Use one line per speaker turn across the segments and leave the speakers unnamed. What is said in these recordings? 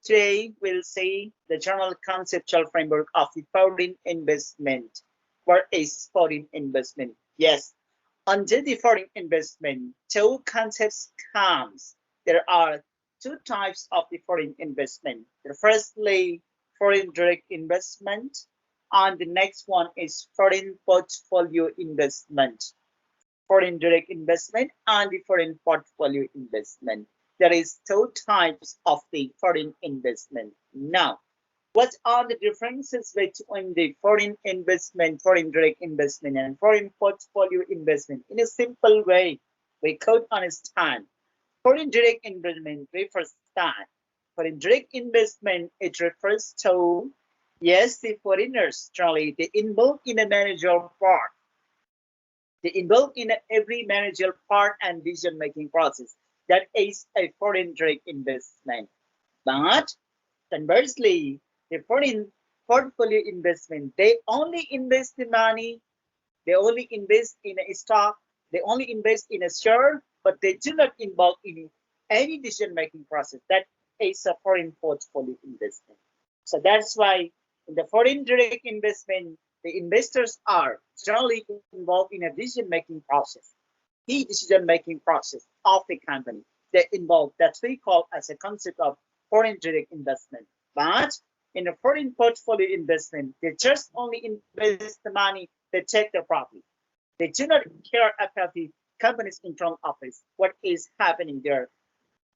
Today, we'll see the general conceptual framework of the foreign investment. What is foreign investment? Yes, under the foreign investment, two concepts comes. There are two types of the foreign investment. The firstly, foreign direct investment, and the next one is foreign portfolio investment. Foreign direct investment and the foreign portfolio investment. There is two types of the foreign investment. Now, what are the differences between the foreign investment, foreign direct investment, and foreign portfolio investment? In a simple way, we could understand. Foreign direct investment refers that. Foreign direct investment, it refers to, yes, the foreigners, generally, they involved in a managerial part. They involve in every managerial part and decision-making process. That is a foreign direct investment. But conversely, the foreign portfolio investment, they only invest the money, they only invest in a stock, they only invest in a share, but they do not involve in any decision-making process. That is a foreign portfolio investment. So that's why in the foreign direct investment, the investors are generally involved in a decision-making process, the decision-making process of the company. They involve that we call as a concept of foreign direct investment. But in a foreign portfolio investment, they just only invest the money, they take the profit. They do not care about the company's internal office, what is happening there.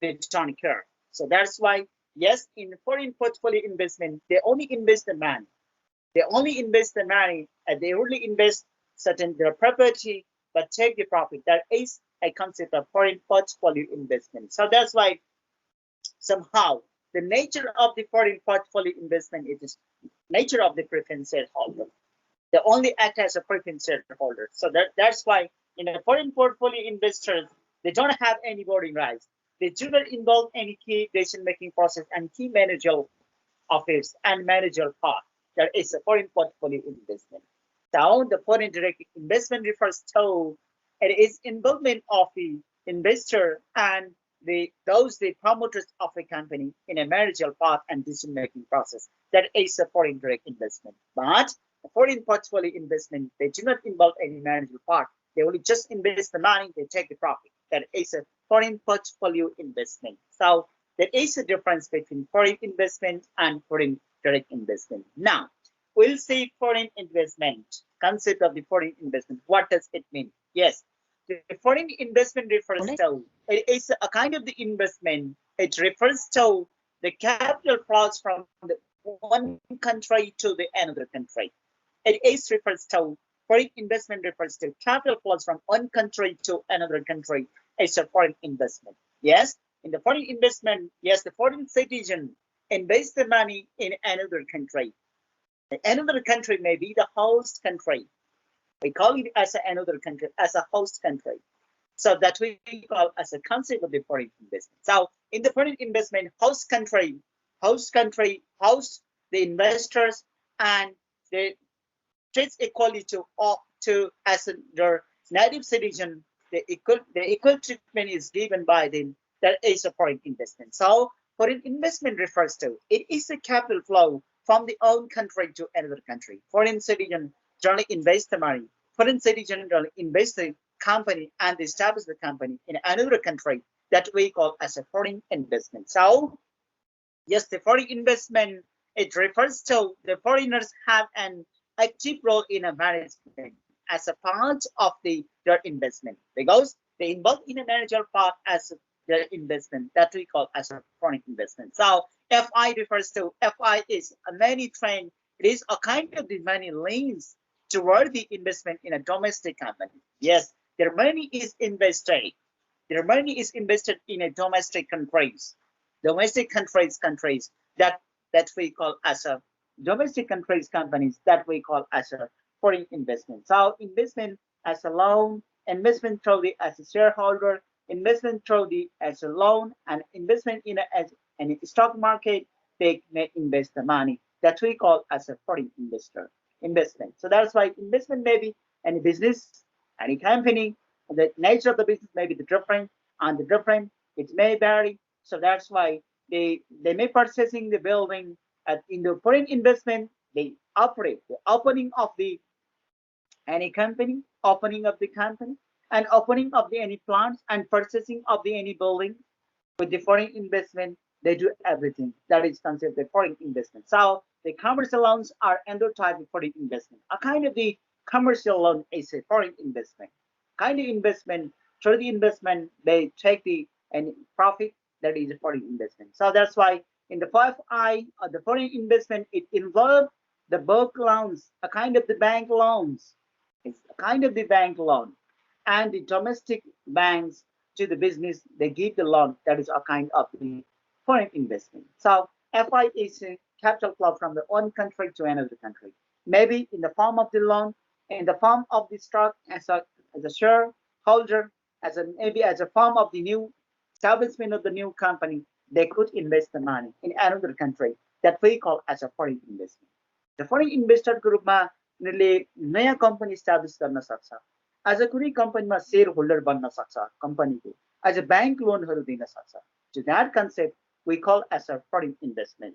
They don't care. So that's why, yes, in foreign portfolio investment, they only invest the money. They only invest the money and they only invest certain their property, but take the profit. That is a concept of foreign portfolio investment. So that's why somehow the nature of the foreign portfolio investment is nature of the preference shareholder. They only act as a preference shareholder. So that's why in a foreign portfolio investors, they don't have any voting rights. They do not involve any key decision-making process and key managerial office and managerial part. There is a foreign portfolio investment. So the foreign direct investment refers to it is involvement of the investor and the promoters of a company in a managerial part and decision-making process. That is a foreign direct investment. But the foreign portfolio investment, they do not involve any managerial part. They only just invest the money, they take the profit. That is a foreign portfolio investment. So there is a difference between foreign investment and foreign direct investment. Now, we'll see foreign investment, concept of the foreign investment. What does it mean? Yes, the foreign investment refers to, it is a kind of the investment. It refers to the capital flows from the one country to the another country. It is refers to, foreign investment refers to capital flows from one country to another country. It's a foreign investment. Yes, in the foreign investment, yes, the foreign citizen invest the money in another country. Another country may be the host country. We call it as another country, as a host country. So that we call as a concept of the foreign investment. So in the foreign investment, host country hosts the investors and they treats equally to as their native citizen. The equal treatment is given by them. That is a foreign investment. So foreign investment refers to, it is a capital flow from the own country to another country. Foreign citizen generally invest the money. Foreign citizen generally invest the company and establish the company in another country that we call as a foreign investment. So yes, the foreign investment, it refers to the foreigners have an active role in a management as a part of their investment because they involve in a managerial part as their investment that we call as a foreign investment. So FI refers to, FI is a money trend. It is a kind of the money leans toward the investment in a domestic company. Yes, their money is invested. Their money is invested in a domestic countries that we call as a domestic countries companies that we call as a foreign investment. So investment as a loan, investment through the as a shareholder, investment through the as a loan, and investment in a stock market. They may invest the money that we call as a foreign investment. So that's why investment may be any business, any company. The nature of the business may be different, and the different it may vary. So that's why they may purchasing the building in the foreign investment. They operate the opening of the any company, opening of the company, and opening of the any plants and purchasing of the any building with the foreign investment. They do everything that is considered the foreign investment. So the commercial loans are another type of foreign investment. A kind of the commercial loan is a foreign investment. Kind of investment, through the investment, they take the and profit, that is a foreign investment. So that's why in the 5I of the foreign investment, it involves the bulk loans, a kind of the bank loans. It's a kind of the bank loan. And the domestic banks to the business, they give the loan, that is a kind of the foreign investment. So FI is a capital flow from the one country to another country, maybe in the form of the loan, in the form of the stock as a shareholder, as a maybe as a form of the new establishment of the new company. They could invest the money in another country that we call as a foreign investment. The foreign investor ग्रुपमा उनीहरूले नयाँ company establish गर्न सक्छ, आज कुनै कम्पनीमा share holder बन्न सक्छ, कम्पनीको आज बैंक लोनहरू दिन सक्छ. To that concept we call as a foreign investment.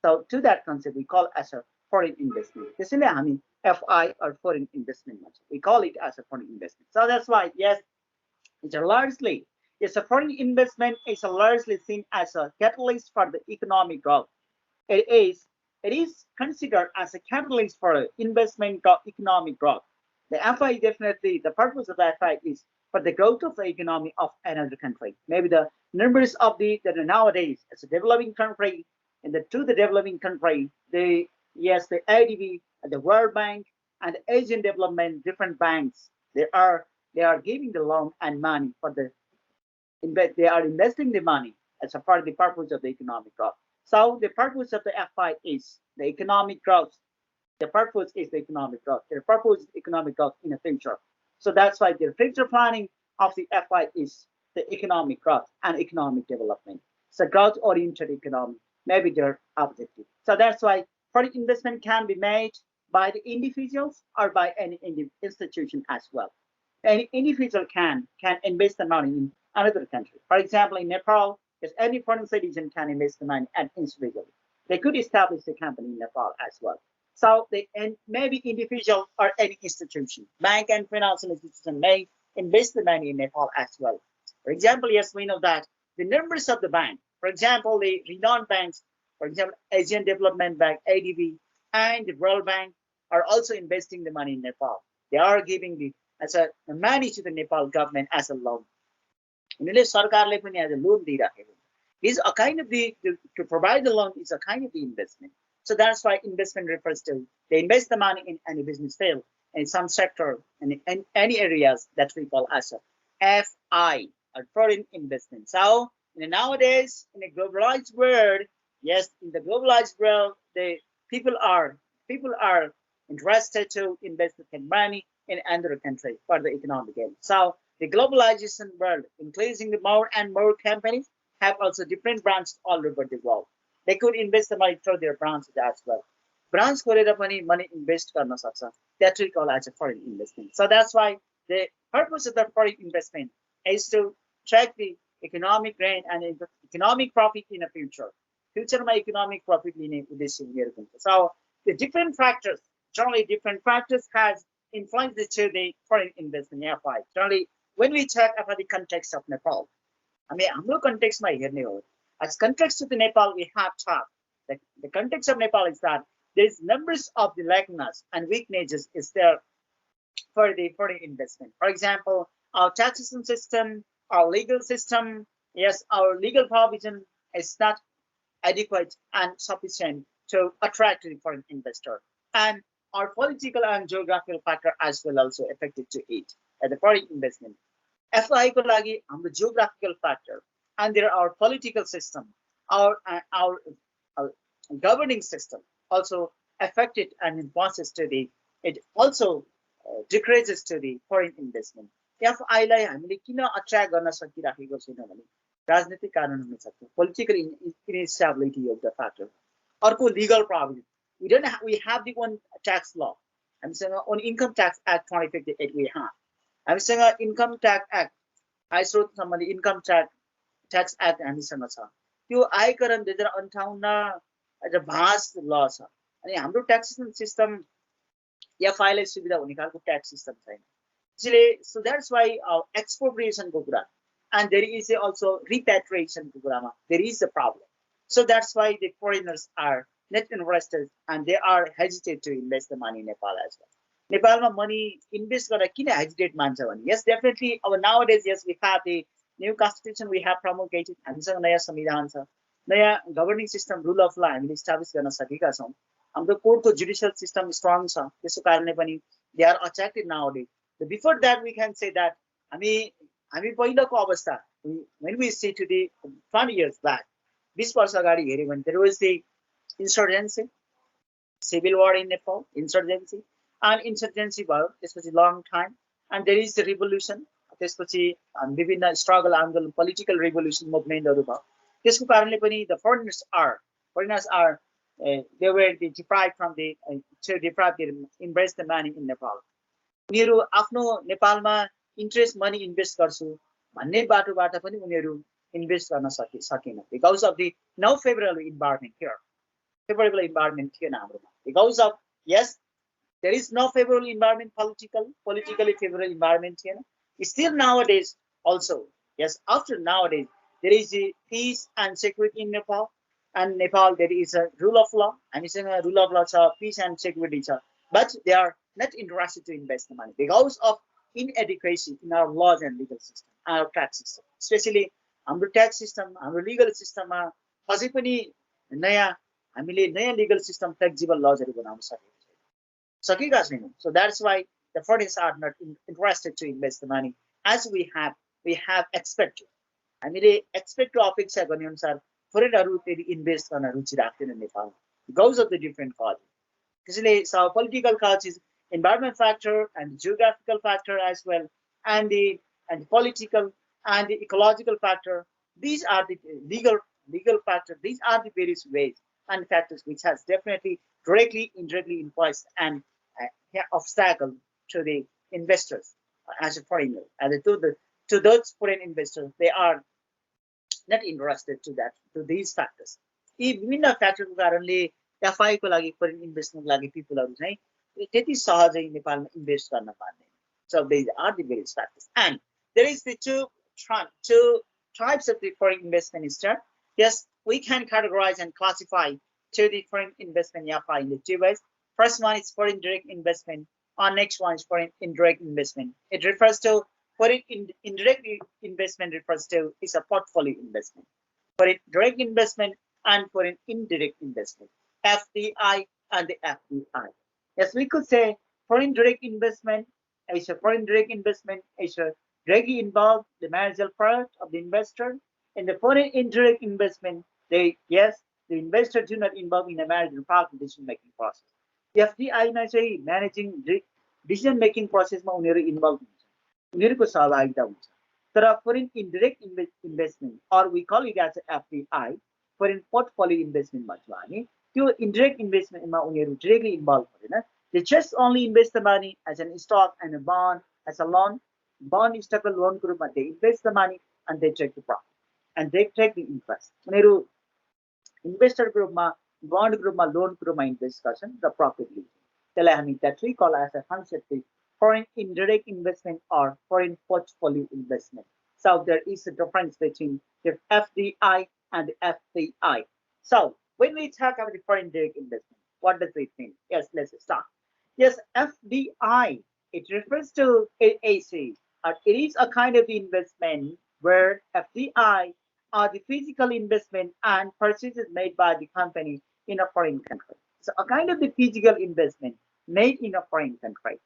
So to that concept we call as a foreign investment. त्यसैले हामी FI or foreign investment भन्छ. We call it as a foreign investment. So that's why yes, it's a largely yes, a foreign investment is largely seen as a catalyst for the economic growth. It is it is considered as a catalyst for investment economic growth. The FI definitely the purpose of the FI is for the growth of the economy of another country. Maybe the numbers of the that nowadays as a developing country and to the developing country, the yes the ADB, the World Bank and the Asian Development different banks they are giving the loan and money for the they are investing the money as a part of the purpose of the economic growth. So the purpose of the FI is the economic growth. The purpose is the economic growth. The purpose is economic growth in the future. So that's why the future planning of the FI is the economic growth and economic development. So growth-oriented economy may be their objective. So that's why foreign investment can be made by the individuals or by any institution as well. Any individual can invest the money in another country. For example, in Nepal, yes, any foreign citizen can invest the money and individually. They could establish a company in Nepal as well. So they and maybe individual or any institution, bank and financial institution may invest the money in Nepal as well. For example, yes, we know that the numbers of the bank, for example, the renowned banks, for example, Asian Development Bank, ADB, and the World Bank are also investing the money in Nepal. They are giving the as a money to the Nepal government as a loan. उनीहरूले सरकारले पनि as a loan दिइराखेको. This a kind of the to provide the loan is a kind of the investment. So that's why investment refers to they invest the money in any business field, in some sector, in any areas that we call as a FI or foreign investment. So nowadays in a globalized world, yes, in the globalized world, the people are interested to invest their money in another country for the economic gain. So the globalization world, increasing the more and more companies have also different branches all over the world. They could invest the money through their branches as well. Branch खोलेर पनि money invest गर्न सक्छ. That we call as a foreign investment. So that's why the purpose of the foreign investment is to track the economic gain and economic profit in the future. Future my economic profit लिने उद्देश्य लिएर हुन्छ. So the different factors, generally different factors has influenced to the foreign investment FI. Generally, when we check about the context of Nepal, I mean, हाम्रो context मा हेर्ने हो. As context to the Nepal, we have talked. The context of Nepal is that there is numbers of the lacunas and weaknesses is there for the foreign investment. For example, our taxation system, our legal system, yes, our legal provision is not adequate and sufficient to attract the foreign investor. And our political and geographical factor as well also affected to it the foreign investment. FI को लागि हाम्रो geographical factor and there are political system, our governing system also affected and influences to the it also decreases to the foreign investment. FI लाई हामीले किन attract गर्न सकिराखेको छैन भने राजनीतिक कारण हुन सक्छ. Political instability of the factor. अर्को legal provision. We have the one tax law. हामीसँग on income tax act 2058 we have. हामीसँग income tax act आय स्रोत सम्बन्धी income tax act हामीसँग छ. त्यो आयकरण 2058 एउटा भास्ट ल छ अनि हाम्रो ट्याक्सेसन सिस्टम एफआईलाई सुविधा हुने खालको ट्याक्स सिस्टम छैन त्यसैले सो द्याट्स वाइ एक्सप्रोप्रिएसनको कुरा and there is also repatriation program. There is a problem. So that's why the foreigners are net investors and they are hesitate to invest the money in Nepal as well. Nepal money invest gonna kina hesitate manja bhani. Yes, definitely. Our nowadays, yes, we have the new constitution we have promulgated. हामीसँग नयाँ संविधान छ नयाँ governing system rule of ल हामीले establish गर्न सकेका छौँ हाम्रो कोर्टको जुडिसियल सिस्टम स्ट्रङ छ त्यसको कारणले पनि they are attracted nowadays before that we can say that हामी पहिलोको अवस्था when we see to the 20 years back 20 वर्ष अगाडि हेर्यो भने there was the insurgency civil war in Nepal insurgency and insurgency भयो त्यसपछि long time and there is the revolution त्यसपछि विभिन्न struggle आन्दोलन political revolution movement-हरु भयो त्यसको कारणले पनि the foreigners are they were deprived from the to deprive their invest the money in Nepal उनीहरु आफ्नो नेपालमा इन्ट्रेस्ट मनी इन्भेस्ट गर्छु भन्ने बाटोबाट पनि उनीहरु इन्भेस्ट गर्न सकेन because of the no favourable environment here favourable environment थिएन हाम्रोमा because of yes there is no favourable environment politically favourable environment थिएन still nowadays also yes after nowadays there is a peace and security in Nepal there is a rule of law हामीसँग rule of law छ peace and security छ but they are not interested to invest the money because of inadequacy in our laws and legal system, our tax system, especially हाम्रो tax system, हाम्रो legal system मा अझै पनि हामीले नयाँ legal system flexible laws हरु बनाउन सकेका छैनौं. So that's why the foreigners are not interested to invest the money as we have expected. हामीले expect to अपेक्षा गर्ने अनुसार फोरेनहरु त्यति इन्भेस्ट गर्न रुचि राख्दैन नेपालमा because of the different causes. त्यसैले so political causes environment factor and geographical factor as well and the political and the ecological factor these are the legal factor these are the various ways and factors which has definitely directly indirectly influenced and obstacle to the investors as a foreigner and to those foreign investors they are not interested to these factors यी विभिन्न फ्याक्टरको कारणले FI को लागि foreign investment लागि पिपलहरु चाहिँ त्यति सहजै नेपालमा इन्भेस्ट गर्न पार्दैन. So these are the various factors and there is the two types of the foreign investment instead. Yes, we can categorize and classify to the foreign investment FI in the two ways. First one is foreign direct investment and next one is foreign indirect investment. It refers to foreign indirect investment refers to is a portfolio investment. Foreign direct investment and foreign indirect investment, FDI and the FDI. Yes, we could say foreign direct investment is a foreign direct investment is a directly involved the managerial part of the investor. In the foreign indirect investment, the investor do not involve in the managerial part of the decision making process. FDI मा चाहिँ managing decision making process मा उनीहरु involve हुन्छ. उनीहरुको सहभागिता हुन्छ. तर foreign indirect investment or we call it as a FDI foreign portfolio investment भन्छौं हामी. त्यो indirect investment मा उनीहरु directly involved हुँदैन. They just only invest the money as a stock and a bond as a loan. Bond stock and loan group they invest the money and they take the profit and they take the interest. उनीहरु investor group मा bond group मा loan group मा invest गर्छन् र profit लिन्छन्. त्यसलाई हामी that we call as a concept foreign indirect investment or foreign portfolio investment. So there is a difference between the FDI and the FDI. So when we talk about the foreign direct investment, what does it mean? Yes, let's start. Yes, FDI, it refers to AAC. It is a kind of investment where FDI are the physical investment and purchases made by the company in a foreign country. So a kind of the physical investment made in a foreign country.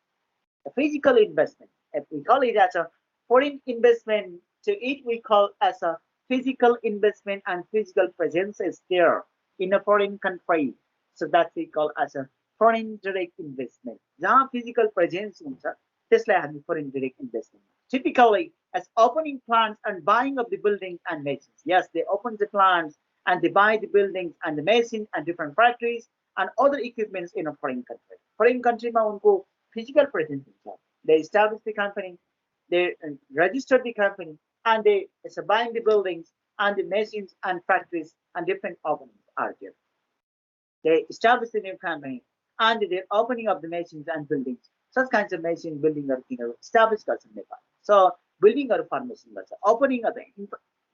A physical investment, if we call it as a foreign investment, to it we call as a physical investment and physical presence is there in a foreign country. So that we call as a foreign direct investment. जहाँ physical presence हुन्छ त्यसलाई हामी foreign direct investment. Typically, as opening plants and buying of the buildings and machines. Yes, they open the plants and they buy the buildings and the machines and different factories and other equipments in a foreign country. Foreign country मा उनको physical presence हुन्छ. They establish the company, they register the company, and they buying the buildings and the machines and factories and different openings are there. They establish a new company and they're opening up the machines and buildings. Such kinds of machine building are established in Nepal. So building or formation, opening of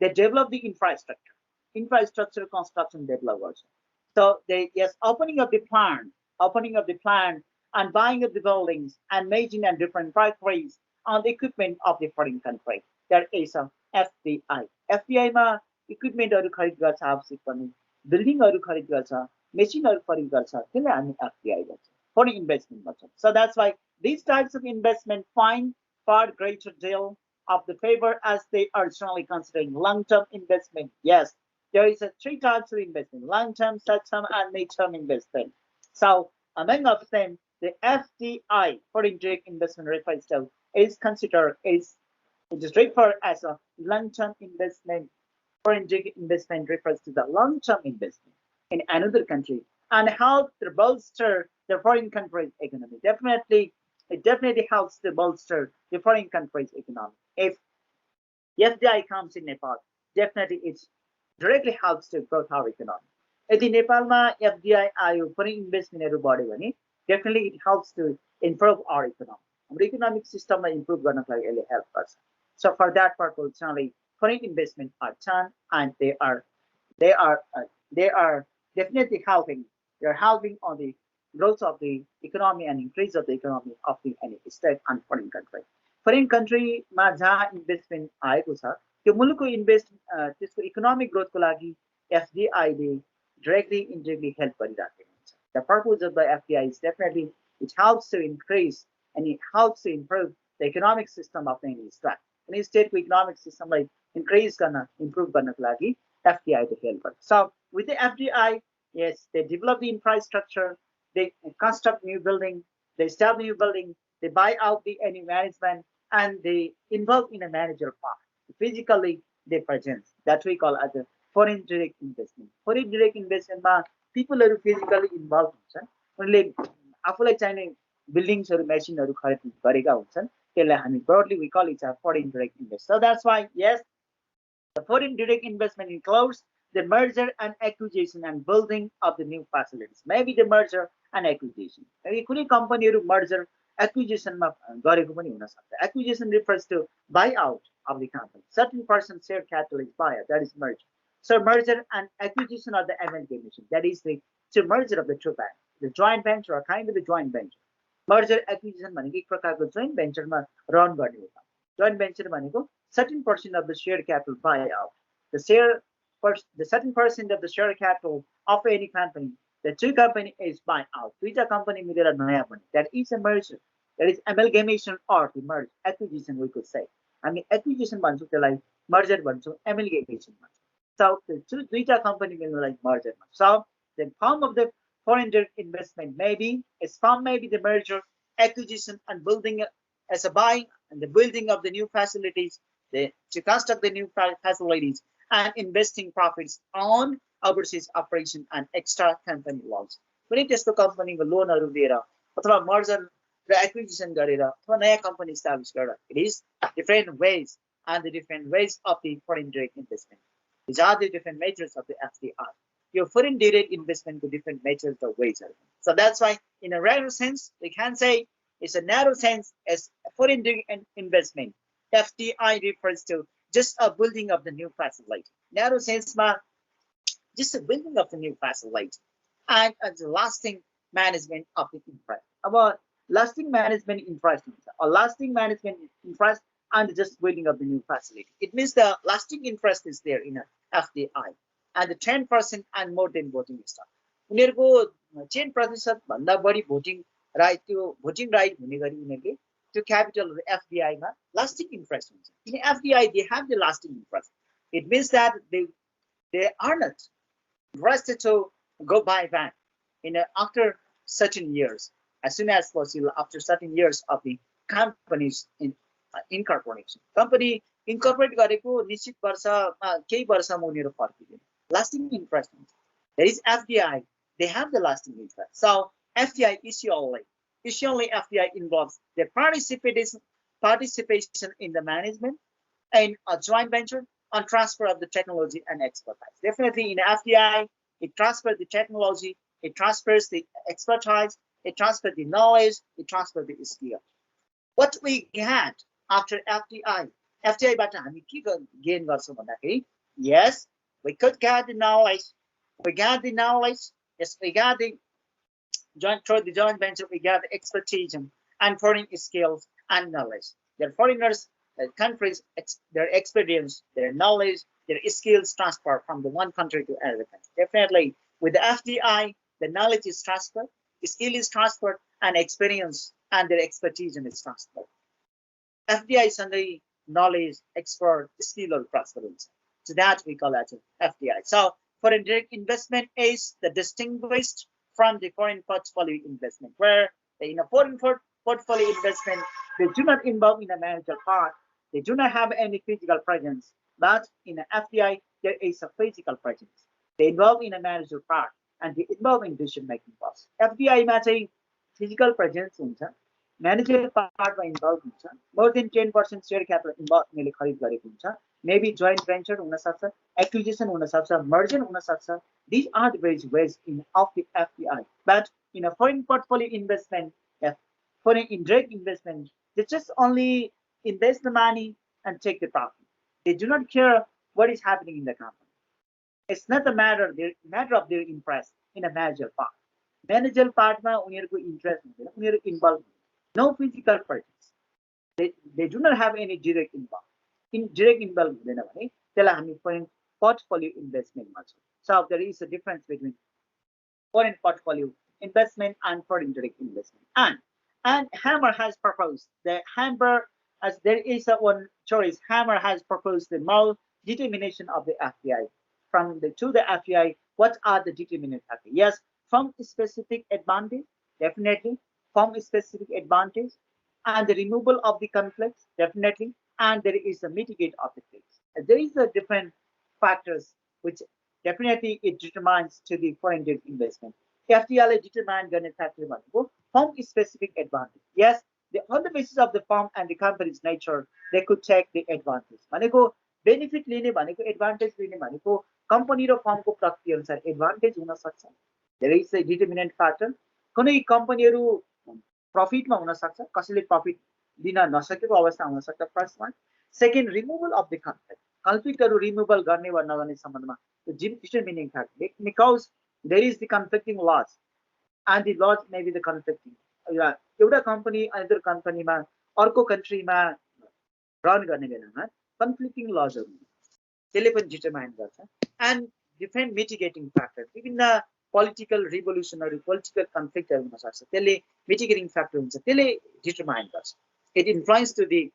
they develop the infrastructure, construction developers. So they yes, opening of the plant and buying of the buildings and making and different factories on the equipment of the foreign country. There is a FDI. FDI ma equipment or खरीद गर्छ आवश्यक पर्ने building or खरीद गर्छ machine or खरीद गर्छ त्यसले हामी FDI गर्छ foreign investment गर्छ. So that's why these types of investment find far greater deal of the favor as they are generally considering long-term investment. Yes, there is a three types of investment: long-term, short-term, and mid-term investment. So among of them, the FDI, foreign direct investment refers to, is considered is it is referred as a long-term investment. Foreign direct investment refers to the long-term investment in another country and help to bolster the foreign country's economy. It definitely helps to bolster the foreign country's economy. If FDI comes in Nepal, definitely it directly helps to grow our economy. यदि नेपालमा FDI आयो foreign investment बढ्यो भने definitely it helps to improve our economy. हाम्रो economic system improve गर्नको लागि यसले help गर्छ. So for that purpose, generally foreign investment are done and they are definitely helping. They're helping on the growth of the economy and increase of the economy of the any state and foreign country. Foreign country मा जहाँ investment आएको छ त्यो मुलुकको त्यसको economic growth को लागि FDI ले directly indirectly help गरिरहेको हुन्छ. The purpose of the FDI is definitely it helps to increase and it helps to improve the economic system of any state. Any state economic system like increase गर्न improve गर्नको लागि FDI to help us. So with the FDI, yes, they develop the infrastructure, they construct new building, they establish new building, they buy out the any management, and they involve in a manager part. Physically, they present. That we call as a foreign direct investment. Foreign direct investment ma people are physically involved हुन्छन्. उनले आफूलाई चाहिने बिल्डिङ्सहरु मेसिनहरु खरिद गरेका हुन्छन्. त्यसलाई हामी broadly we call it a foreign direct investment. So that's why yes, the foreign direct investment includes the merger and acquisition and building of the new facilities. Maybe the merger and acquisition. Maybe कुनै कम्पनीहरु merger acquisition मा गरेको पनि हुन सक्छ. Acquisition refers to buyout of the company. Certain person share capital is buyout, that is merger. So merger and acquisition are the amalgamation. That is the merger of the two banks. The joint venture or kind of the joint venture. Merger acquisition भनेको एक प्रकारको joint venture मा run गर्ने हो. Joint venture भनेको certain portion of the share capital buyout. The certain percent of the share capital of any company, the two company is buy out. दुईटा company मिलेर नयाँ बन्ने. That is a merger. That is amalgamation or the merge. Acquisition we could say. हामी acquisition भन्छौँ त्यसलाई, merger भन्छौँ, amalgamation भन्छौँ. So the दुईटा company मिल्नुलाई merger भन्छ. So the form of the foreign direct investment maybe the merger, acquisition, and building as a buying and the building of the new facilities, to construct the new facilities and investing profits on overseas operation and extra company loans. कुनै त्यस्तो कम्पनीको लोनहरु दिएर अथवा merger र acquisition गरेर अथवा नयाँ company establish गरेर it is different ways and the different ways of the foreign direct investment. These are the different measures of the FDI. Your foreign direct investment to different measures or ways. So that's why in a narrow sense we can say it's a narrow sense as foreign direct investment. FDI refers to just a building of the new facility. Narrow sense ma just a building of the new facility and the lasting management of the infrastructure. About lasting management infrastructure or lasting management infrastructure and just building of the new facility. It means the lasting interest is there in a FDI and the 10% and more than voting staff. उनीहरुको 10% भन्दा बढी voting right हुने गरी उनीहरुले to capital FDI ma lasting interest. In FDI they have the lasting interest. It means that they are not interested to go buy back after certain years, as soon as possible after certain years of the company's incorporation. Company incorporate गरेको निश्चित वर्षमा केही वर्षमा उनीहरु फर्किदिने. Lasting interest. There is FDI. They have the lasting interest. So FDI issue only FDI involves the participation in the management and a joint venture on transfer of the technology and expertise. Definitely in FDI, it transfers the technology, it transfers the expertise, it transfers the knowledge, it transfers the skill. What we had after FDI, FDI-बाट हामी के gain गर्छौं भन्दाखेरि, yes, we could get the knowledge, we got the knowledge, yes, we got the through the joint venture, we got the expertise and foreign skills and knowledge. Their foreigners, countries, their experience, their knowledge, their skills transfer from the one country to another country. Definitely, with the FDI, the knowledge is transferred, skill is transferred, and experience and their expertise is transferred. FDI सँगै knowledge, expert, skill or transfer. So that we call that FDI. So foreign direct investment is the distinguished from the foreign portfolio investment, where in a foreign portfolio investment, they do not involve in a managerial part, they do not have any physical presence, but in an FDI, there is a physical presence. They involve in a managerial part and they involve in decision-making process. FDI मा चाहिँ physical presence हुन्छ, managerial part मा involved हुन्छ, more than 10% share capital involved मैले खरिद गरेको हुन्छ, maybe joint venture हुन सक्छ, acquisition हुन सक्छ, merger हुन सक्छ. These are the various ways of the FDI. But in a foreign portfolio investment, foreign indirect investment, they just only invest the money and take the profit. They do not care what is happening in the company. It's not a matter of their interest in a managerial part. Managerial part मा उनीहरुको interest हुँदैन, उनीहरु involved. No physical presence. They do not have any direct involvement. Direct involvement हुँदैन भने त्यसलाई हामी foreign portfolio investment भन्छौँ. So there is a difference between foreign portfolio investment and foreign direct investment. And Hammer has proposed as there is one choice. Hammer has proposed the more determination of the FDI to the FDI. What are the determinant factors? Yes, from specific advantage, definitely from specific advantage, and the removal of the conflicts, definitely, and there is a mitigate of the risks. There is a different factors which definitely it determines to the foreign direct investment. FDI determine गर्ने factor भनेको firm specific advantage. Yes, on the basis of the firm and the company's nature, they could take the advantage. भनेको benefit लिने भनेको advantage लिने भनेको company र firm को प्रकृति अनुसार advantage हुन सक्छ. There is a determinant factor. कुनै कम्पनीहरु profit मा हुन सक्छ, कसैले profit दिन नसकेको अवस्था हुन सक्छ. First one. Second, removal of the conflict. Conflictहरु removal गर्ने वा नगर्ने सम्बन्धमा the determining factor, because there is the conflicting laws and the laws may be the conflicting. एउटा company another company मा अर्को country मा run गर्ने बेलामा conflicting laws हरु त्यसले पनि determine गर्छ. And different mitigating factors, विभिन्न political revolution or political conflict हुन सक्छ, त्यसले mitigating factor हुन्छ, त्यसले determine गर्छ. It influence to the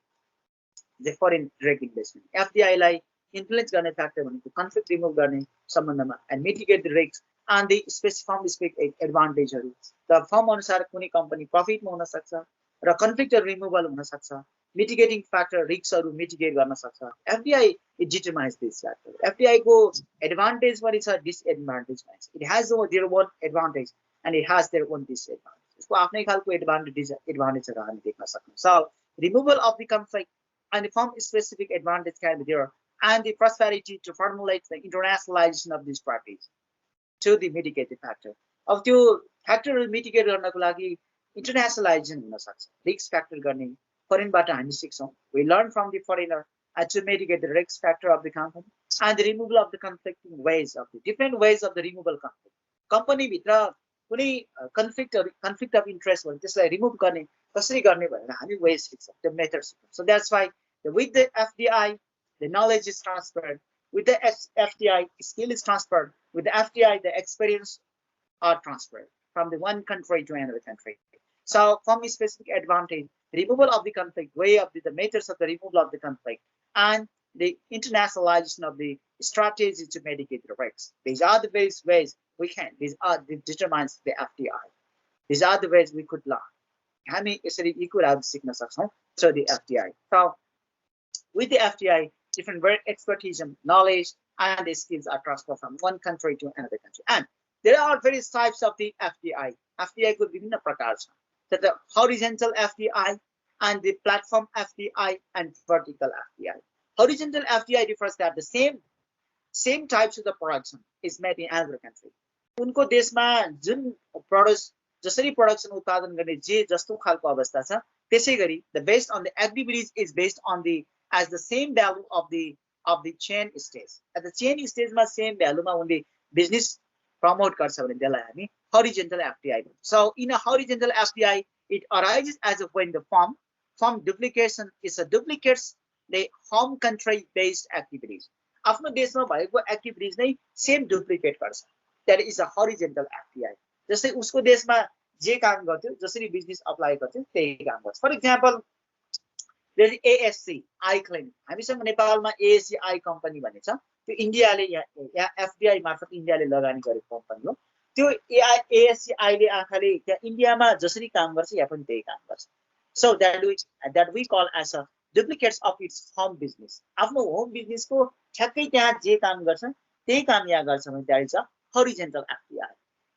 foreign direct investment. FDI lie influence गर्ने factor भनेको conflict remove गर्ने सम्बन्धमा and mitigate the risks and the specific advantage हरु. The firm अनुसार कुनै company profit मा हुन सक्छ र conflict removal हुन सक्छ, mitigating factor risks हरु mitigate गर्न सक्छ. FDI it determines this factor. FDI को advantage पनि छ, disadvantage पनि छ. It has their own advantage and it has their own disadvantage. यसको आफ्नै खालको advantage disadvantage हरु हामी देख्न सक्छौं. So removal of the conflict and the firm specific advantage can be there, and the prosperity to formulate the internationalization of this strategy to the mitigating factor. Of त्यो factor mitigate गर्नको लागि internationalization हुन सक्छ. Risk factor गर्ने foreign बाट हामी सिक्छौं. We learn from the foreigner and to mitigate the risk factor of the company and the removal of the conflicting ways of the different ways of the removal conflict. Company भित्र कुनै conflict of interest भने त्यसलाई remove गर्ने कसरी गर्ने भनेर हामी ways सिक्छौं, the methods. So that's why with the FDI the knowledge is transferred, with the FDI skill is transferred, with the FDI the experience are transferred from the one country to another country. So from a specific advantage, removal of the conflict, way of the methods of the removal of the conflict, and the internationalization of the strategy to mitigate the risks. These are the various ways we can. These are the determines the FDI. These are the ways we could learn. हामी यसरी यी कुराहरु सिक्न सक्छौं through the FDI. So with the FDI, different expertise, knowledge, and the skills are transferred from one country to another country. And there are various types of the FDI. FDI को विभिन्न प्रकार छ. So the horizontal FDI and the platform FDI and vertical FDI. Horizontal FDI refers that the same types of the production is made in another country. उनको देशमा जुन products जसरी production उत्पादन गर्ने जे जस्तो खालको अवस्था छ त्यसैगरी the based on the activities is based on the as the same value of the chain stage. At the chain stage मा same value मा उनले business promote गर्छ भने त्यसलाई हामी horizontal FDI भन्छौँ. So in a horizontal FDI it arises as of when the firm duplication is a duplicates the home country based activities. आफ्नो देशमा भएको एक्टिभिटीज नै सेम डुप्लिकेट गर्छ. That is a horizontal FDI. जस्तै उसको देशमा जे काम गर्थ्यो जसरी बिजनेस अप्लाई गर्थ्यो त्यही काम गर्छ. For example there is ASC I claim. हामीसँग नेपालमा ASC I कम्पनी भन्ने छ. त्यो इन्डियाले यहाँ FDI मार्फत इन्डियाले लगानी गरेको कम्पनी हो. त्यो ASC I ले आँखाले त्यहाँ इन्डियामा जसरी काम गर्छ यहाँ पनि त्यही काम गर्छ. So that we call as a duplicates of its home business. आफ्नो होम बिजनेसको ठ्याक्कै त्यहाँ जे काम गर्छ त्यही काम यहाँ गर्छ भने that is a horizontal FDI.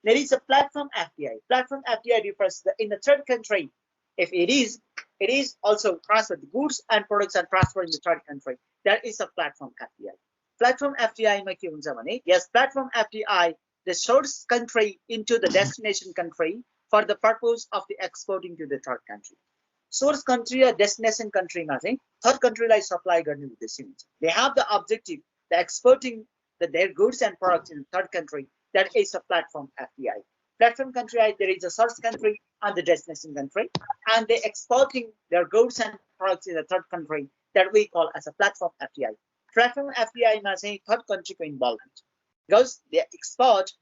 There is a platform FDI. Platform FDI refers to in the third country if it is also transfer the goods and products and transfer in the third country. That is a platform FDI. Platform FDI मा के हुन्छ भने yes platform FDI the source country into the destination country for the purpose of the exporting to the third country. Source country or destination country मा चाहिँ third country लाई supply गर्ने उद्देश्य हुन्छ. They have the objective the exporting their goods and products in the third country. That is a platform FDI. Platform country there is a source country and the destination country and they exporting their goods and products in the third country that we call as a platform FDI. Platform FDI मा चाहिँ third country को involvement. Because they export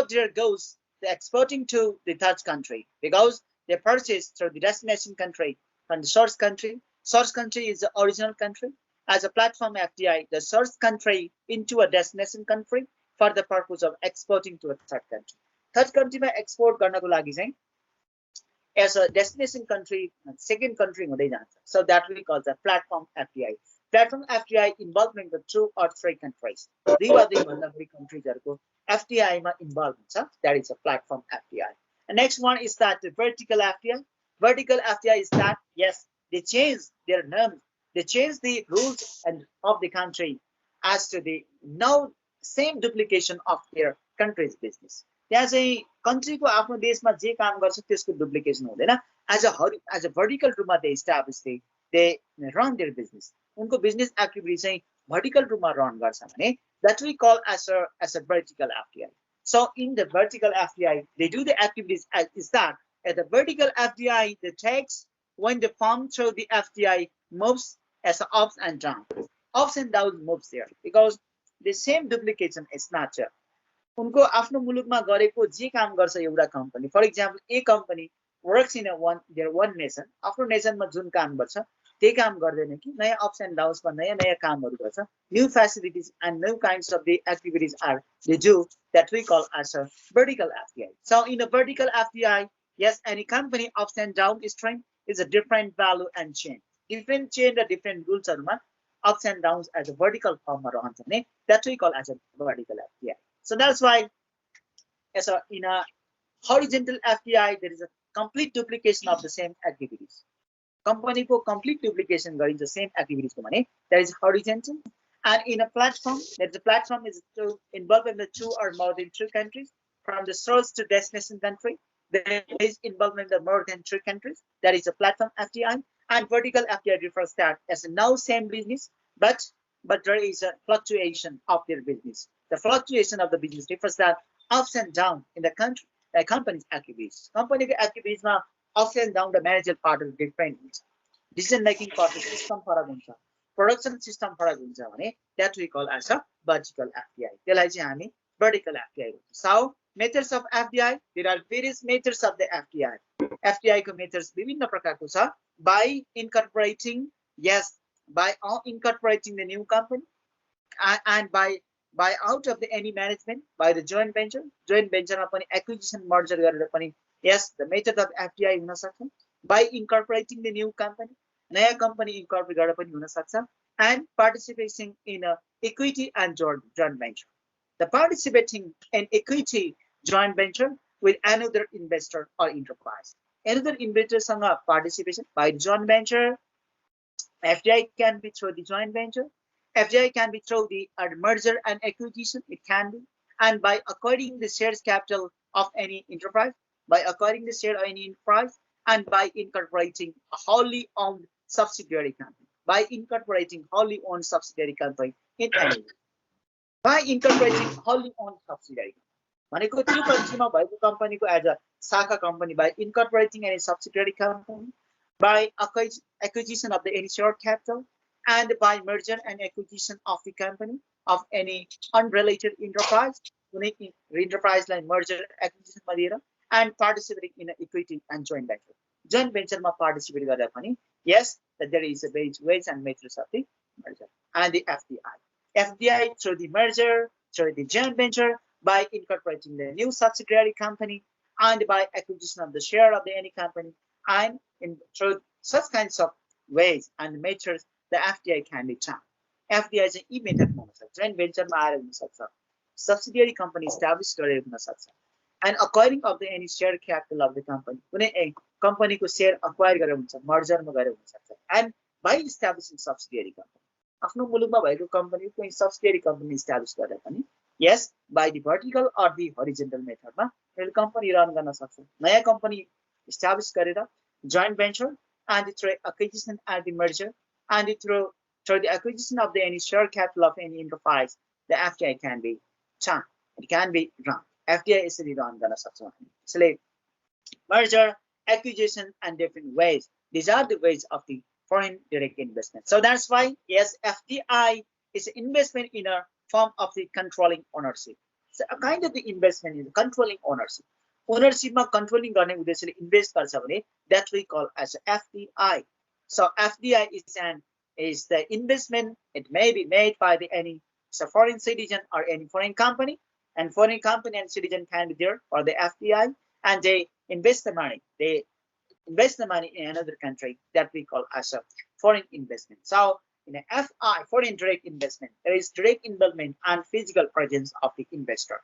their goods they exporting to the third country because they purchase through the destination country from the source country. Source country is the original country. As a platform FDI, the source country into a destination country for the purpose of exporting to a third country. Third country मा export गर्नको लागि चाहिँ as a destination country, second country हुँदै जान्छ. So that we call the platform FDI. Platform FDI involvement with 2 or 3 countries. 2 वा 3 भन्दा बढी countryजहरुको FDI मा involve हुन्छ. That is a platform FDI. And next one is that the vertical FDI. Vertical FDI is that yes, they change their name, they change the rules and of the country as to the now same duplication of their country's business. त्यहाँ चाहिँ country को आफ्नो देशमा जे काम गर्छ त्यसको duplication हुँदैन. As a vertical रूपमा they establish they run their business. उनको business activity चाहिँ vertical रूपमा run गर्छ भने that we call as a vertical FDI. So in the vertical FDI, they do the activities is that at the vertical FDI, the takes when the firm through the FDI moves as ups and downs. Ups and downs moves there because the same duplication is not there. उनको आफ्नो मुलुकमा गरेको जे काम गर्छ एउटा company. For example, a company works in their one nation. आफ्नो नेसनमा जुन काम गर्छ त्यही काम गर्दैन कि नयाँ ups and downs मा नयाँ कामहरु गर्छ. New facilities and new kinds of the activities are they do that we call as a vertical FDI. So in a vertical FDI, yes, any company ups and down string is a different value and chain. Different chain the different rules are ups and downs as a vertical form that we call as a vertical FDI. So that's why in a horizontal FDI there is a complete duplication of the same activities. Company को complete duplication गरिन्छ same activities को भने that is horizontal. And in a platform, that the platform is to involve in the 2 or more than 3 countries from the source to destination country. There is involvement of more than 3 countries. That is a platform FDI. And vertical FDI refers that as a now same business, but there is a fluctuation of their business. The fluctuation of the business refers that ups and down in the country, company's activities. Company activities मा ups and down the managerial part is different. Decision making part of system फरक हुन्छ. Production system फरक हुन्छ भने that we call as a vertical FDI. त्यसलाई चाहिँ हामी vertical FDI भन्छौँ. So methods of FDI, there are various methods of the FDI. FDI को methods विभिन्न प्रकारको छ. By incorporating, yes, by incorporating the new company and by out of the any management, by the joint venture मा पनि acquisition merger गरेर पनि yes, the method of FDI हुन सक्छ. By incorporating the new company, नयाँ company incorporate गरेर पनि हुन सक्छ. And participating in a equity and joint venture. The participating in equity joint venture with another investor or enterprise. Another investor सँग participation by joint venture FDI can be through the joint venture. FDI can be through the merger and acquisition. It can be, and by acquiring the shares capital of any enterprise, by acquiring the share of any enterprise, and by incorporating a wholly owned subsidiary company, by incorporating wholly owned subsidiary company in any way, by incorporating wholly owned subsidiary. भनेको त्यो कन्ट्रीमा भएको कम्पनीको as a शाखा company by incorporating any subsidiary company, by acquisition of the any share capital, and by merger and acquisition of the company of any unrelated enterprise, कुनै enterprise-लाई merger acquisition मा लिएर and participating in equity and joint venture. Joint venture मा participate गर्दा पनि yes, that there is a ways and measures of the merger and the FDI. FDI through the merger, through the joint venture, by incorporating the new subsidiary company, and by acquisition of the share of the any company, and through such kinds of ways and measures, the FDI can be done. FDI चाहिँ यी मेथडमा हुन्छ, joint venture-मा आएर हुन सक्छ, subsidiary company establish गरेर हुन सक्छ, and acquiring of the any share capital of the company, कुनै कम्पनीको share acquire गरेर हुन्छ, merger-मा गरेर हुन सक्छ, and by establishing subsidiary company, आफ्नो मुलुकमा भएको कम्पनी कुनै subsidiary company establish गरेर पनि yes, by the vertical or the horizontal method-मा यसले कम्पनी रन गर्न सक्छ, नयाँ कम्पनी establish गरेर joint venture and through acquisition and the merger and through the acquisition of the any share capital of any enterprise, the FDI can be done. It can be run. FDI यसरी run गर्न सक्छ हामी. यसले merger, acquisition, and different ways. These are the ways of the foreign direct investment. So that's why yes, FDI is investment in a form of the controlling ownership. So a kind of the investment is controlling ownership. Ownership ma controlling गर्ने उद्देश्यले invest गर्छ भने that we call as FDI. So FDI is the investment. It may be made by the any foreign citizen or any foreign company, and foreign company and citizen can be there for the FDI, and they invest the money. They invest the money in another country that we call as a foreign investment. So in a FI, foreign direct investment, there is direct involvement and physical presence of the investor.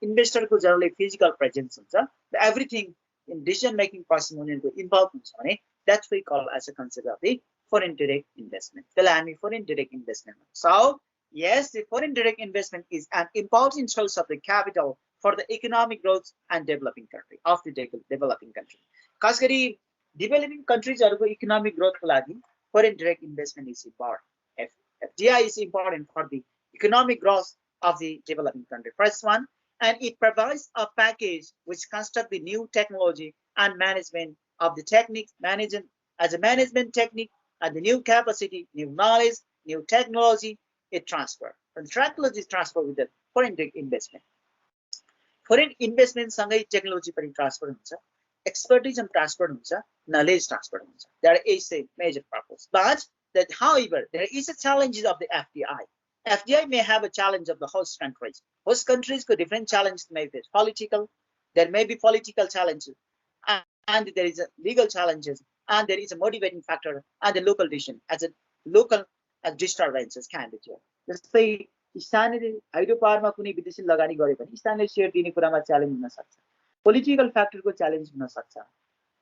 Investor को generally physical presence हुन्छ, everything in decision making process उनीहरुको involved हुन्छ भने that we call as a concept of the foreign direct investment. त्यसलाई हामी foreign direct investment. So yes, the foreign direct investment is an important source of the capital for the economic growth and developing country of the developing country. खास गरी developing countries हरुको economic growth को लागि foreign direct investment is important. FDI is important for the economic growth of the developing country. First one, and it provides a package which construct the new technology and management of the technique, as a management technique and the new capacity, new knowledge, new technology, it transfer. And the technology is transfer with the foreign direct investment. Foreign investment सँगै technology पनि transfer हुन्छ, expertise and transfer हुन्छ, knowledge transfer हुन्छ. That is a major purpose. But that, however, there is a challenge of the FDI. FDI may have a challenge of the host countries. Host countries को different challenges may face. Political, there may be political challenges, and there is a legal challenges, and there is a motivating factor, and the local decision as a local disturbances can be there. जस्तै स्थानीय hydro पावरमा कुनै विदेशी लगानी गरे पनि स्थानीय share दिने कुरामा च्यालेन्ज हुन सक्छ, पोलिटिकल फ्याक्टरको च्यालेन्ज हुन सक्छ,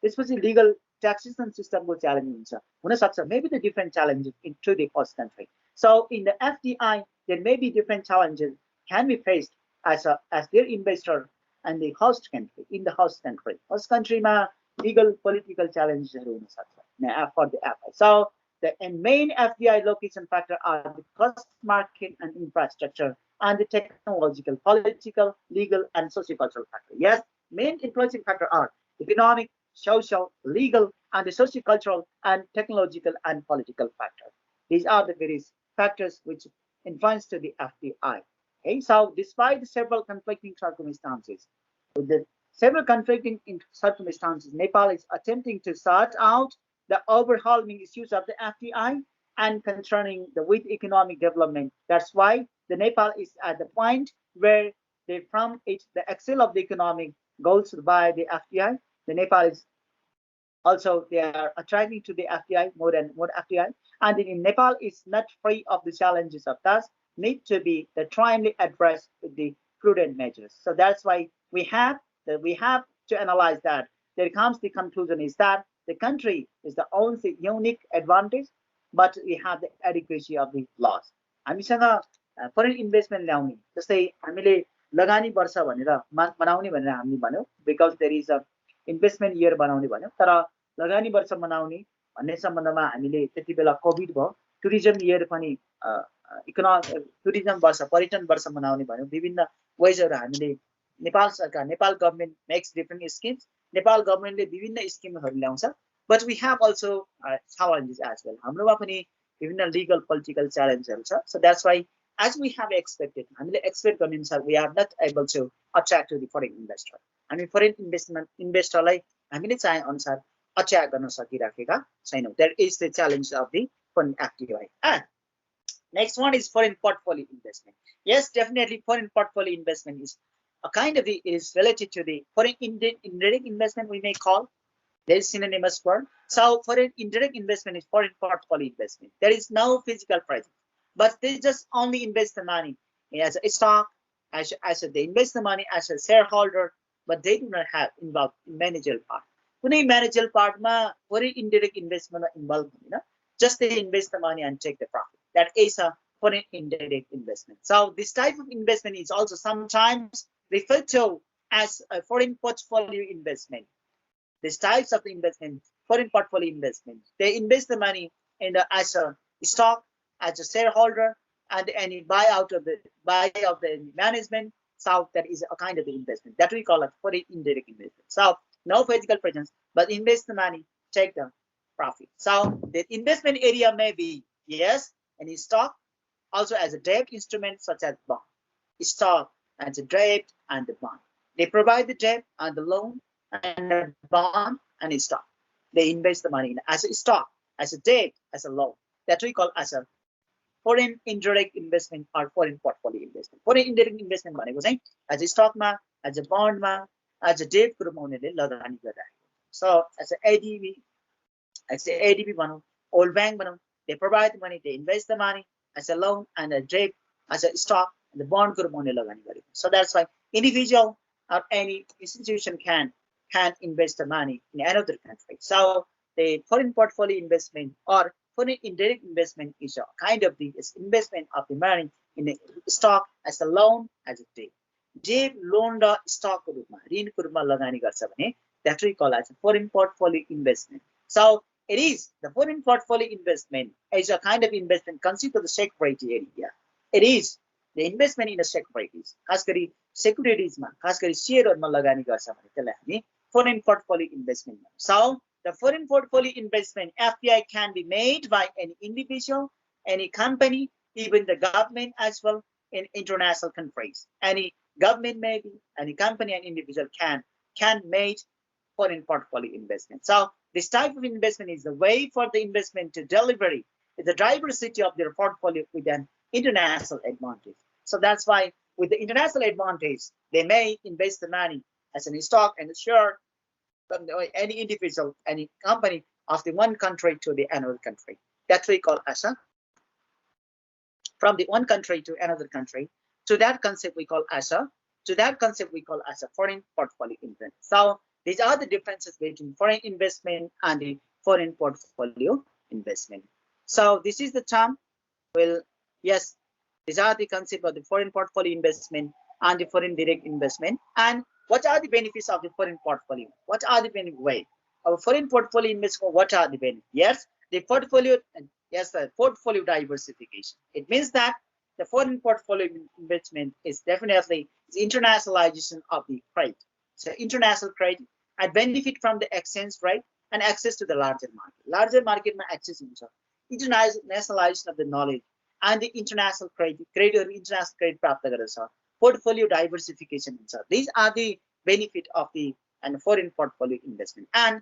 त्यसपछि लिगल taxation system को च्यालेन्ज हुन सक्छ, maybe the different challenges into the host country. So in the FDI, there may be different challenges can be faced as their investor and the host country, in the host country. Host country ma legal political challenges हुन सक्छ for the FDI. So the main FDI location factor are the cost, market, and infrastructure, and the technological, political, legal, and socio-cultural factor. Yes, main influencing factor are economic, social, legal, and the socio-cultural, and technological, and political factors. These are the various factors which influence to the FDI. Okay, so despite several conflicting circumstances, with the several conflicting circumstances, Nepal is attempting to sort out the overhauling issues of the FDI and concerning the with economic development. That's why the Nepal is at the point where from the excel of the economic goals by the FDI. The Nepal is also, they are attracting to the FDI more and more FDI, and in Nepal is not free of the challenges of thus need to be timely addressed with the prudent measures. So that's why we have to analyze that. There comes the conclusion is that the country is the only unique advantage but we have the adequacy of the laws. हामीसँग foreign investment ल्याउने जस्तै हामीले लगानी वर्ष भनेर मनाउने भनेर हामीले भन्यौ because there is a investment year बनाउने भन्यौ तर लगानी वर्ष मनाउने भन्ने सम्बन्धमा हामीले त्यति बेला कोभिड भयो टुरिज्म इयर पनि टुरिज्म वर्ष पर्यटन वर्ष मनाउने भन्यौ विभिन्न वेजहरु हामीले नेपाल सरकार Nepal government makes different schemes Nepal गभर्नमेन्टले विभिन्न स्किमहरु ल्याउँछ but we have also challenges as well हाम्रोमा पनि विभिन्न legal political challenges छ so that's why as we have expected हामीले expect गर्ने अनुसार we are not able to attract to the foreign investor हामी foreign investment investorलाई हामीले चाहे अनुसार attract गर्न सकिराखेका छैनौं there is the challenge of the foreign FDI next one is foreign portfolio investment yes definitely foreign portfolio investment is a kind of the is related to the foreign indirect investment we may call there is synonymous word so foreign indirect investment is foreign portfolio investment there is no physical presence but they just only invest the money as a stock as they invest the money as a shareholder but they do not have involved in managerial part कुनै managerial part ma foreign indirect investment involved Hahn just they invest the money and take the profit that is a foreign indirect investment so this type of investment is also sometimes referred to as a foreign portfolio investment these types of investment foreign portfolio investment they invest the money in the as a stock as a shareholder and any buyout of the management so that is a kind of the investment that we call it foreign indirect investment so no physical presence but invest the money take the profit so the investment area may be yes any stock also as a debt instrument such as bond stock as a debt and the bond they provide the debt and the loan and a bond and a stock they invest the money in as a stock as a debt as a loan that we call as a foreign indirect investment or foreign portfolio investment foreign indirect investment भनेको चाहिँ as a stock मा as a bond मा as a debt को रूपमा उनीहरुले लगानी गरिरहेको so as a ADB भनौं old bank भनौं they provide the money they invest the money as a loan and a debt as a stock and the bond को रूपमा उनीहरुले लगानी गरेको so that's why individual or any institution can invest the money in another country so the foreign portfolio investment or foreign indirect investment is a kind of the investment of the money in a stock as a loan as a debt loan raw stock को रूपमा ऋण को रूपमा लगानी गर्छ भने that we call as a foreign portfolio investment so it is the foreign portfolio investment is a kind of investment consider the security area it is the investment in the securities खास गरी securities मा खास गरी शेयरहरुमा लगानी गर्छ भने त्यसलाई हामी foreign portfolio investment so the foreign portfolio investment FPI can be made by any individual any company even the government as well in international countries any government maybe any company and individual can make foreign portfolio investment so this type of investment is the way for the investment to delivery the diversity of their portfolio with an international advantage so that's why with the international advantage they may invest the money as an stock and a share from any individual any company of the one country to the another country that we call as a from the one country to another country to that concept we call as a foreign portfolio investment so these are the differences between foreign investment and the foreign portfolio investment so this is the term well yes these are the concept of the foreign portfolio investment and the foreign direct investment and what are the benefits of the foreign portfolio what are the benefits way of foreign portfolio investment what are the benefits yes the portfolio yes the portfolio diversification it means that the foreign portfolio investment is definitely the internationalization of the credit so international credit and benefit from the exchange rate and access to the larger market ma access huncha internationalization of the knowledge and the international credit or international credit प्राप्त गर्छ portfolio diversification huncha these are the benefit of the and foreign portfolio investment and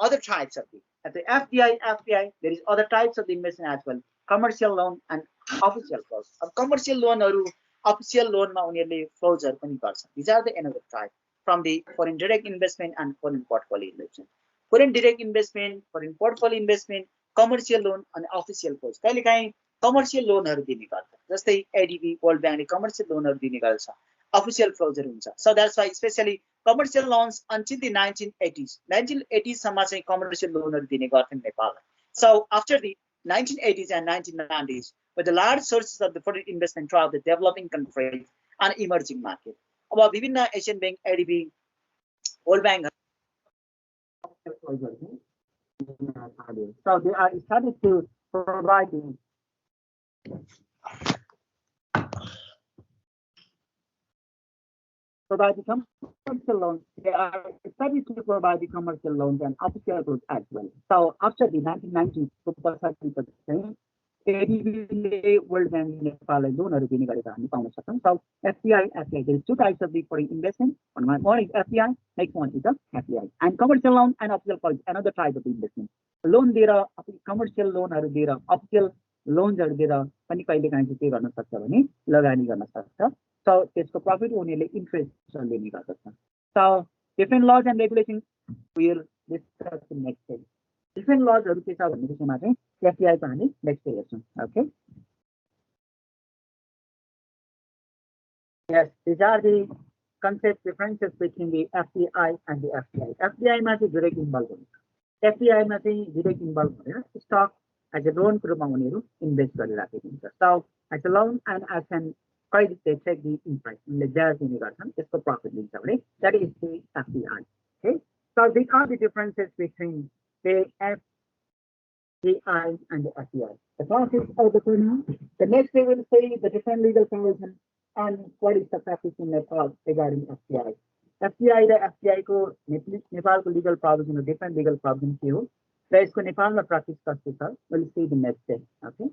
other types of the FDI there is other types of the investment as well commercial loan and official flows अब commercial loan हरु official loan मा उनीहरुले flows हरु पनि गर्छ these are the another type from the foreign direct investment and foreign portfolio investment foreign direct investment foreign portfolio investment commercial loan and official flows कहिलेकाहीँ commercial loan हरु दिने गर्छ जस्तै ADB World Bank ले commercial loan हरु दिने गर्छ official flows हरु हुन्छ so that's why especially commercial loans until the 1980s सम्म चाहिँ commercial loan हरु दिने गर्थ्यो नेपाललाई so after the 1980s and 1990s were the large sources of the foreign investment throughout the developing countries and emerging markets. अब विभिन्न Asian bank, ADB, world bank, so they are started to provide the commercial loans. They are started to provide the commercial loans and official goods as well. So after the 1990s, ADB World Bank Nepal loanहरू दिने गरेको हामी pound सक्छौँ. So FPI, there is two types of the foreign investment. One is FPI, next one is the FPI. And commercial loan and official call is another type of investment. Loan दिएर commercial लोनहरू दिएर official लोन्सहरू दिएर पनि कहिले काहीँ के गर्न सक्छ भने लगानी गर्न सक्छ. So त्यसको प्रफिट उनीहरूले इन्ट्रेस्ट लिने गर्दछ. So different laws and regulations will discuss in next stage. Different laws के छ भन्ने विषयमा चाहिँ FPI को हामी next हेर्छौँ. Okay. Yes, these are the concept differences between the FPI and the FPI. FPI मा चाहिँ direct involve हुन्छ. FPI मा चाहिँ direct involve हुँदैन. Stock as a loan को रूपमा उनीहरू इन्भेस्ट गरिराखेको हुन्छ. So as a loan and as an credit they take the interest. उनले ब्याज दिने गर्छन्, त्यसको प्रफिट लिन्छ भने that is the FPI. Okay. So these are the differences between the FPI and the FPI. The process of the now. The next we will see the different legal provisions and what is the practice in Nepal regarding FPI. FPI raw FPI को नेपालको legal provision different legal provision के हो र यसको नेपालमा practice कस्तो छ we'll see the next day. Okay.